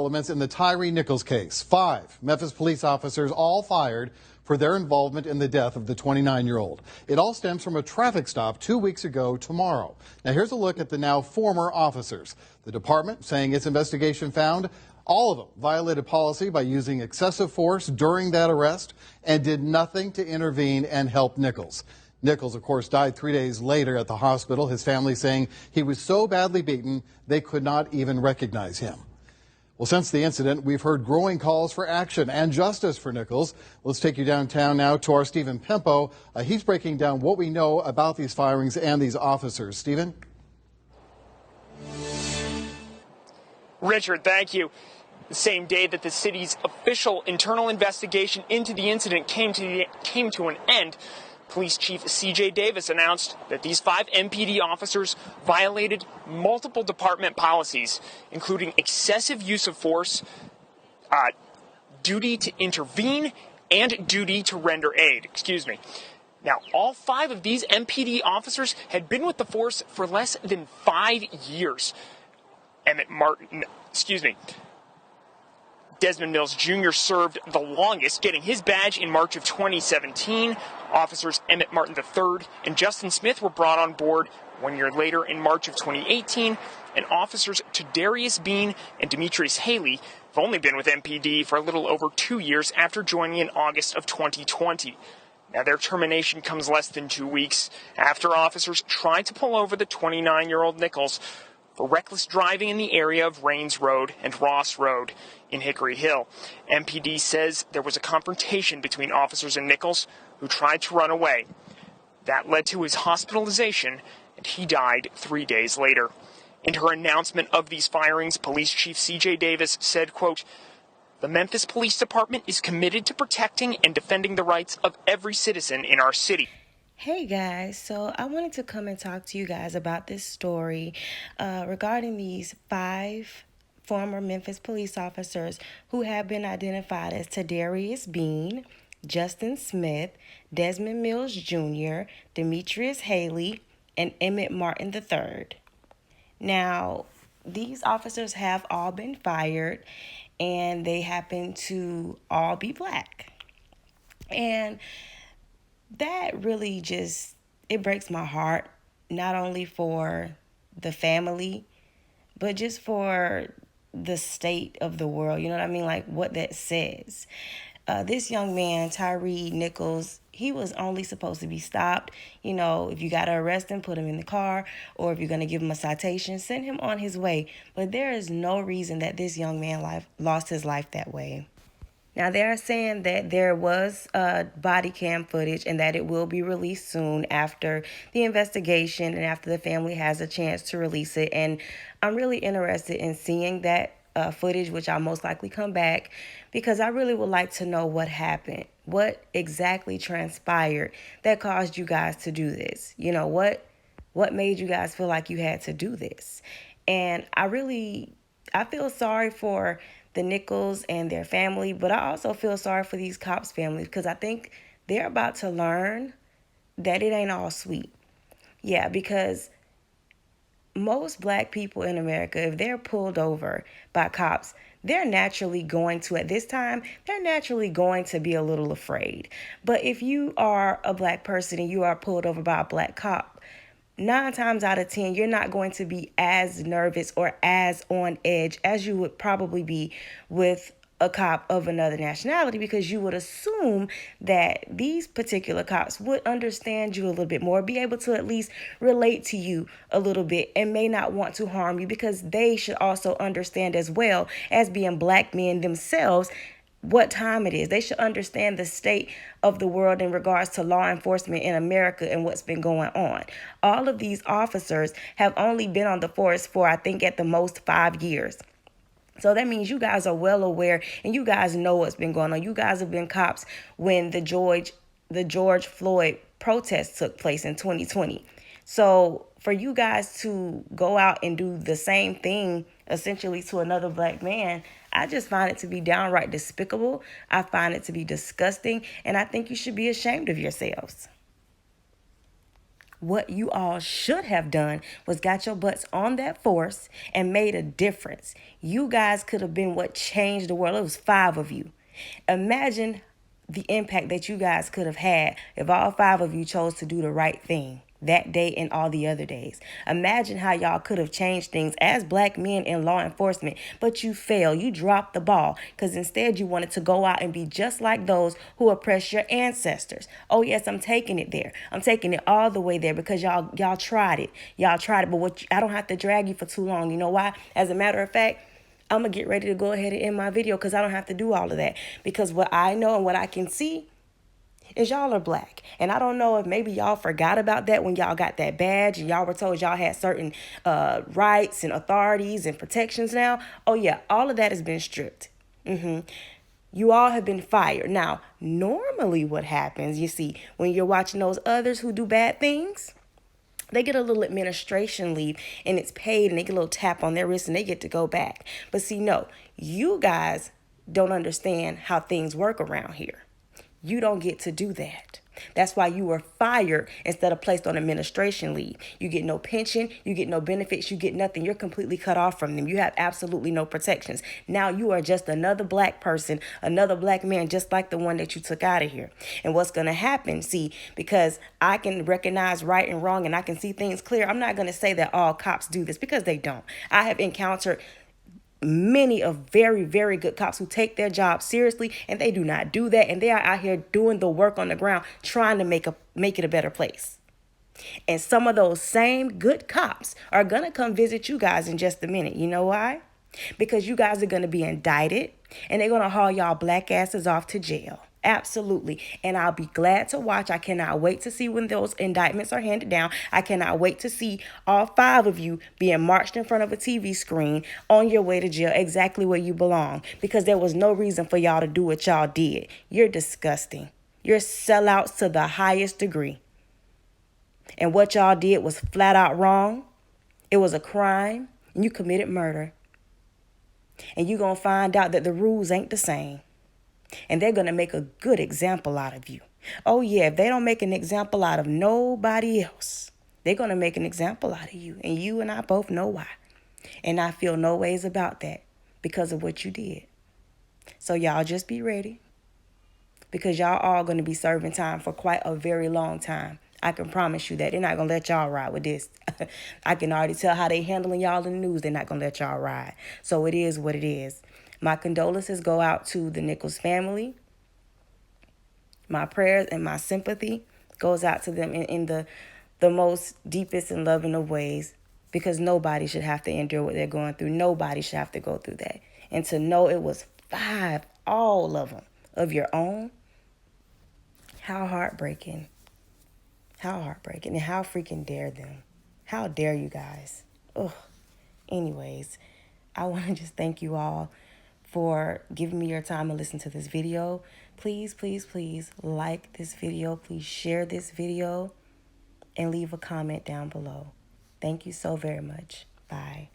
Elements in the Tyre Nichols case. 5 Memphis police officers all fired for their involvement in the death of the 29-year-old. It all stems from a traffic stop 2 weeks ago tomorrow. Now here's a look at the now former officers. The department saying its investigation found all of them violated policy by using excessive force during that arrest and did nothing to intervene and help Nichols. Nichols, of course, died 3 days later at the hospital, his family saying he was so badly beaten they could not even recognize him. Well, since the incident, we've heard growing calls for action and justice for Nichols. Let's take you downtown now to our Stephen Pimpo. He's breaking down what we know about these firings and these officers. Stephen? Richard, thank you. The same day that the city's official internal investigation into the incident came to an end, Police Chief C.J. Davis announced that these 5 MPD officers violated multiple department policies, including excessive use of force, duty to intervene, and duty to render aid. Now, all 5 of these MPD officers had been with the force for less than 5 years. Desmond Mills Jr. served the longest, getting his badge in March of 2017. Officers Emmett Martin III and Justin Smith were brought on board 1 year later in March of 2018. And officers Tadarius Bean and Demetrius Haley have only been with MPD for a little over 2 years after joining in August of 2020. Now, their termination comes less than 2 weeks after officers tried to pull over the 29-year-old Nichols for reckless driving in the area of Rains Road and Ross Road in Hickory Hill. MPD says there was a confrontation between officers and Nichols, who tried to run away. That led to his hospitalization, and he died 3 days later. In her announcement of these firings, Police Chief C.J. Davis said, quote, "The Memphis Police Department is committed to protecting and defending the rights of every citizen in our city." Hey guys, so I wanted to come and talk to you guys about this story regarding these 5 former Memphis police officers who have been identified as Tadarius Bean, Justin Smith, Desmond Mills Jr., Demetrius Haley, and Emmett Martin III. Now, these officers have all been fired, and they happen to all be black. And that really it breaks my heart, not only for the family, but just for the state of the world. You know what I mean? Like what that says. This young man, Tyre Nichols, he was only supposed to be stopped. You know, if you got to arrest him, put him in the car, or if you're going to give him a citation, send him on his way. But there is no reason that this young man lost his life that way. Now, they're saying that there was body cam footage and that it will be released soon after the investigation and after the family has a chance to release it. And I'm really interested in seeing that footage, which I'll most likely come back, because I really would like to know what happened, what exactly transpired that caused you guys to do this. You know, what made you guys feel like you had to do this? And I feel sorry for the Nichols and their family, but I also feel sorry for these cops' families, because I think they're about to learn that it ain't all sweet. Yeah, because most black people in America, if they're pulled over by cops, they're naturally going to, at this time, they're naturally going to be a little afraid. But if you are a black person and you are pulled over by a black cop, 9 times out of 10, you're not going to be as nervous or as on edge as you would probably be with a cop of another nationality, because you would assume that these particular cops would understand you a little bit more, be able to at least relate to you a little bit, and may not want to harm you, because they should also understand, as well as being black men themselves, what time it is. They should understand the state of the world in regards to law enforcement in America and what's been going on. All of these officers have only been on the force for, I think, at the most 5 years. So that means you guys are well aware and you guys know what's been going on. You guys have been cops when the George Floyd protests took place in 2020. So for you guys to go out and do the same thing essentially to another black man, I just find it to be downright despicable. I find it to be disgusting, and I think you should be ashamed of yourselves. What you all should have done was got your butts on that force and made a difference. You guys could have been what changed the world. It was 5 of you. Imagine the impact that you guys could have had if all 5 of you chose to do the right thing that day and all the other days. Imagine how y'all could have changed things as black men in law enforcement, but you failed. You dropped the ball because instead you wanted to go out and be just like those who oppressed your ancestors. Oh yes, I'm taking it there. I'm taking it all the way there because y'all tried it. Y'all tried it, but I don't have to drag you for too long. You know why? As a matter of fact, I'm going to get ready to go ahead and end my video because I don't have to do all of that. Because what I know and what I can see is y'all are black. And I don't know if maybe y'all forgot about that when y'all got that badge and y'all were told y'all had certain rights and authorities and protections now. Oh, yeah, all of that has been stripped. You all have been fired. Now, normally what happens, you see, when you're watching those others who do bad things, they get a little administration leave and it's paid and they get a little tap on their wrist and they get to go back. But see, no, you guys don't understand how things work around here. You don't get to do that. That's why you were fired instead of placed on administration leave. You get no pension, you get no benefits, you get nothing. You're completely cut off from them. You have absolutely no protections. Now you are just another black person, another black man, just like the one that you took out of here. And what's going to happen, see, because I can recognize right and wrong and I can see things clear, I'm not going to say that all cops do this because they don't. I have encountered many of very, very good cops who take their job seriously, and they do not do that. And they are out here doing the work on the ground, trying to make it a better place. And some of those same good cops are going to come visit you guys in just a minute. You know why? Because you guys are going to be indicted and they're going to haul y'all black asses off to jail. Absolutely. And I'll be glad to watch. I cannot wait to see when those indictments are handed down. I cannot wait to see all 5 of you being marched in front of a TV screen on your way to jail, exactly where you belong, because there was no reason for y'all to do what y'all did. You're disgusting. You're sellouts to the highest degree. And what y'all did was flat out wrong. It was a crime and you committed murder. And you're going to find out that the rules ain't the same. And they're going to make a good example out of you. Oh, yeah, if they don't make an example out of nobody else, they're going to make an example out of you. And you and I both know why. And I feel no ways about that because of what you did. So y'all just be ready, because y'all all going to be serving time for quite a very long time. I can promise you that. They're not going to let y'all ride with this. I can already tell how they handling y'all in the news. They're not going to let y'all ride. So it is what it is. My condolences go out to the Nichols family. My prayers and my sympathy goes out to them in the most deepest and loving of ways, because nobody should have to endure what they're going through. Nobody should have to go through that. And to know it was 5, all of them, of your own, how heartbreaking. How heartbreaking, and how freaking dare them. How dare you guys? Ugh. Anyways, I want to just thank you all for giving me your time to listen to this video. Please, please, please like this video. Please share this video and leave a comment down below. Thank you so very much. Bye.